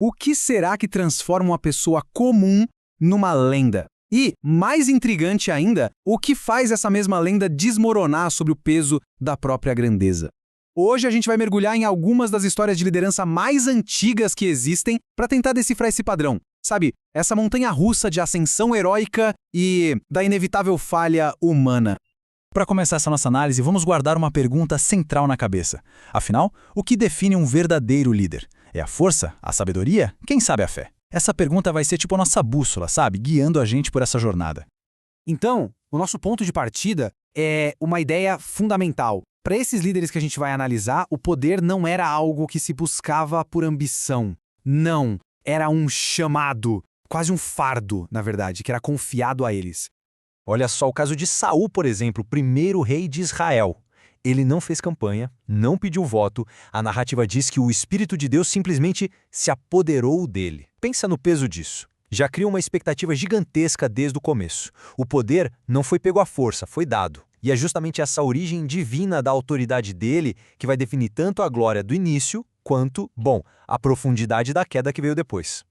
O que será que transforma uma pessoa comum numa lenda? E, mais intrigante ainda, o que faz essa mesma lenda desmoronar sob o peso da própria grandeza? Hoje a gente vai mergulhar em algumas das histórias de liderança mais antigas que existem para tentar decifrar esse padrão. Sabe, essa montanha-russa de ascensão heróica e da inevitável falha humana. Para começar essa nossa análise, vamos guardar uma pergunta central na cabeça. Afinal, o que define um verdadeiro líder? É a força? A sabedoria? Quem sabe a fé? Essa pergunta vai ser tipo a nossa bússola, sabe? Guiando a gente por essa jornada. Então, o nosso ponto de partida é uma ideia fundamental. Para esses líderes que a gente vai analisar, o poder não era algo que se buscava por ambição. Não, era um chamado, quase um fardo, na verdade, que era confiado a eles. Olha só o caso de Saul, por exemplo, o primeiro rei de Israel. Ele não fez campanha, não pediu voto, a narrativa diz que o Espírito de Deus simplesmente se apoderou dele. Pensa no peso disso. Já cria uma expectativa gigantesca desde o começo. O poder não foi pego à força, foi dado. E é justamente essa origem divina da autoridade dele que vai definir tanto a glória do início quanto, a profundidade da queda que veio depois.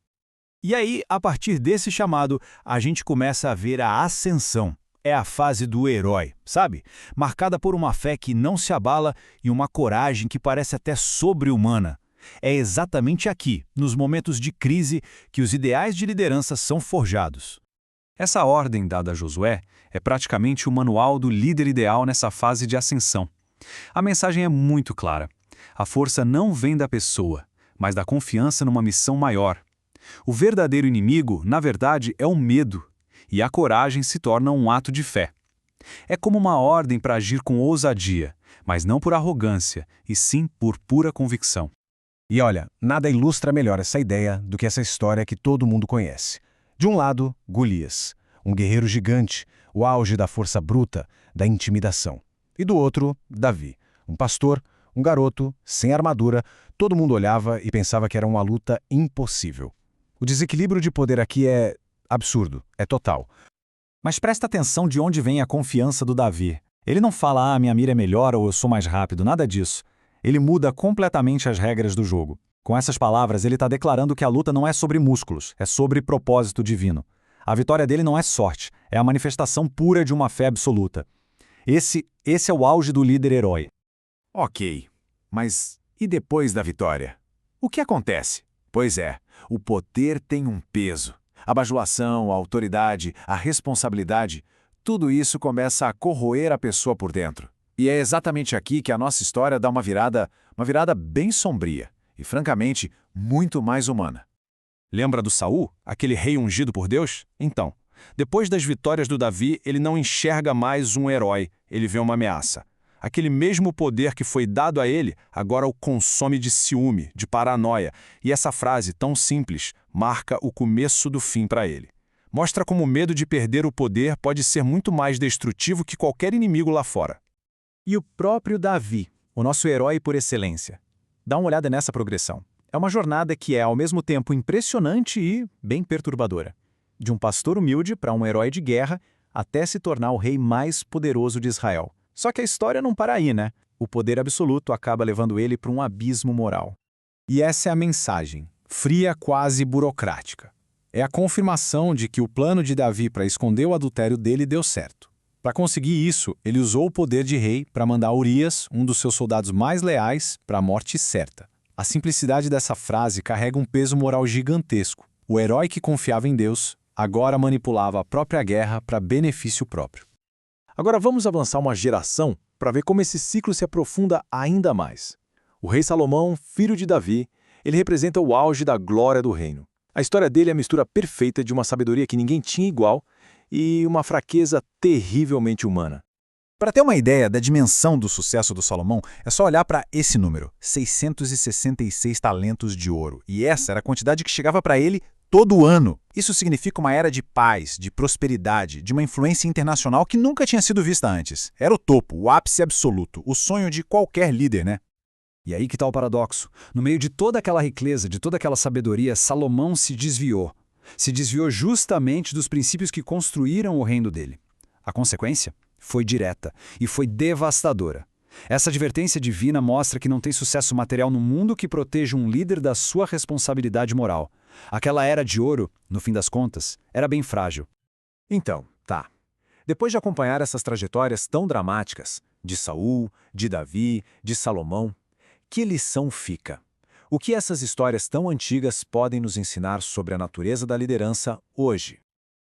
E aí, a partir desse chamado, a gente começa a ver a ascensão. É a fase do herói, sabe? Marcada por uma fé que não se abala e uma coragem que parece até sobre-humana. É exatamente aqui, nos momentos de crise, que os ideais de liderança são forjados. Essa ordem dada a Josué é praticamente o manual do líder ideal nessa fase de ascensão. A mensagem é muito clara. A força não vem da pessoa, mas da confiança numa missão maior. O verdadeiro inimigo, na verdade, é o medo, e a coragem se torna um ato de fé. É como uma ordem para agir com ousadia, mas não por arrogância, e sim por pura convicção. E olha, nada ilustra melhor essa ideia do que essa história que todo mundo conhece. De um lado, Golias, um guerreiro gigante, o auge da força bruta, da intimidação. E do outro, Davi, um pastor, um garoto, sem armadura, todo mundo olhava e pensava que era uma luta impossível. O desequilíbrio de poder aqui é absurdo, é total. Mas presta atenção de onde vem a confiança do Davi. Ele não fala, minha mira é melhor ou eu sou mais rápido, nada disso. Ele muda completamente as regras do jogo. Com essas palavras, ele está declarando que a luta não é sobre músculos, é sobre propósito divino. A vitória dele não é sorte, é a manifestação pura de uma fé absoluta. Esse é o auge do líder herói. Ok, mas e depois da vitória? O que acontece? Pois é, o poder tem um peso. A bajulação, a autoridade, a responsabilidade, tudo isso começa a corroer a pessoa por dentro. E é exatamente aqui que a nossa história dá uma virada bem sombria e, francamente, muito mais humana. Lembra do Saul, aquele rei ungido por Deus? Então, depois das vitórias do Davi, ele não enxerga mais um herói, ele vê uma ameaça. Aquele mesmo poder que foi dado a ele, agora o consome de ciúme, de paranoia. E essa frase, tão simples, marca o começo do fim para ele. Mostra como o medo de perder o poder pode ser muito mais destrutivo que qualquer inimigo lá fora. E o próprio Davi, o nosso herói por excelência. Dá uma olhada nessa progressão. É uma jornada que é, ao mesmo tempo, impressionante e bem perturbadora. De um pastor humilde para um herói de guerra, até se tornar o rei mais poderoso de Israel. Só que a história não para aí, né? O poder absoluto acaba levando ele para um abismo moral. E essa é a mensagem, fria, quase burocrática. É a confirmação de que o plano de Davi para esconder o adultério dele deu certo. Para conseguir isso, ele usou o poder de rei para mandar Urias, um dos seus soldados mais leais, para a morte certa. A simplicidade dessa frase carrega um peso moral gigantesco. O herói que confiava em Deus agora manipulava a própria guerra para benefício próprio. Agora vamos avançar uma geração para ver como esse ciclo se aprofunda ainda mais. O rei Salomão, filho de Davi, ele representa o auge da glória do reino. A história dele é a mistura perfeita de uma sabedoria que ninguém tinha igual e uma fraqueza terrivelmente humana. Para ter uma ideia da dimensão do sucesso do Salomão, é só olhar para esse número, 666 talentos de ouro. E essa era a quantidade que chegava para ele todo ano. Isso significa uma era de paz, de prosperidade, de uma influência internacional que nunca tinha sido vista antes. Era o topo, o ápice absoluto, o sonho de qualquer líder, né? E aí que está o paradoxo. No meio de toda aquela riqueza, de toda aquela sabedoria, Salomão se desviou. Se desviou justamente dos princípios que construíram o reino dele. A consequência foi direta e foi devastadora. Essa advertência divina mostra que não tem sucesso material no mundo que proteja um líder da sua responsabilidade moral. Aquela era de ouro, no fim das contas, era bem frágil. Então, tá. Depois de acompanhar essas trajetórias tão dramáticas, de Saul, de Davi, de Salomão, que lição fica? O que essas histórias tão antigas podem nos ensinar sobre a natureza da liderança hoje?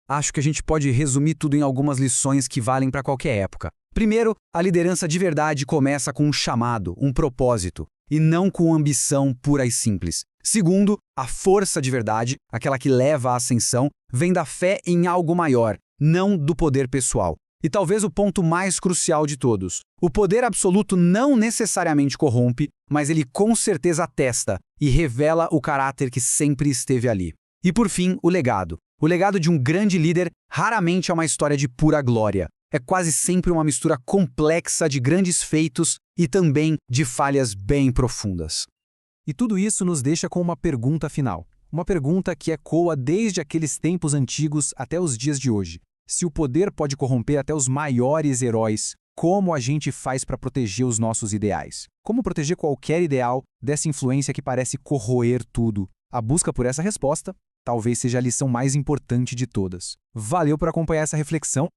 Acho que a gente pode resumir tudo em algumas lições que valem para qualquer época. Primeiro, a liderança de verdade começa com um chamado, um propósito, e não com ambição pura e simples. Segundo, a força de verdade, aquela que leva à ascensão, vem da fé em algo maior, não do poder pessoal. E talvez o ponto mais crucial de todos. O poder absoluto não necessariamente corrompe, mas ele com certeza atesta e revela o caráter que sempre esteve ali. E por fim, o legado. O legado de um grande líder raramente é uma história de pura glória. É quase sempre uma mistura complexa de grandes feitos e também de falhas bem profundas. E tudo isso nos deixa com uma pergunta final. Uma pergunta que ecoa desde aqueles tempos antigos até os dias de hoje. Se o poder pode corromper até os maiores heróis, como a gente faz para proteger os nossos ideais? Como proteger qualquer ideal dessa influência que parece corroer tudo? A busca por essa resposta talvez seja a lição mais importante de todas. Valeu por acompanhar essa reflexão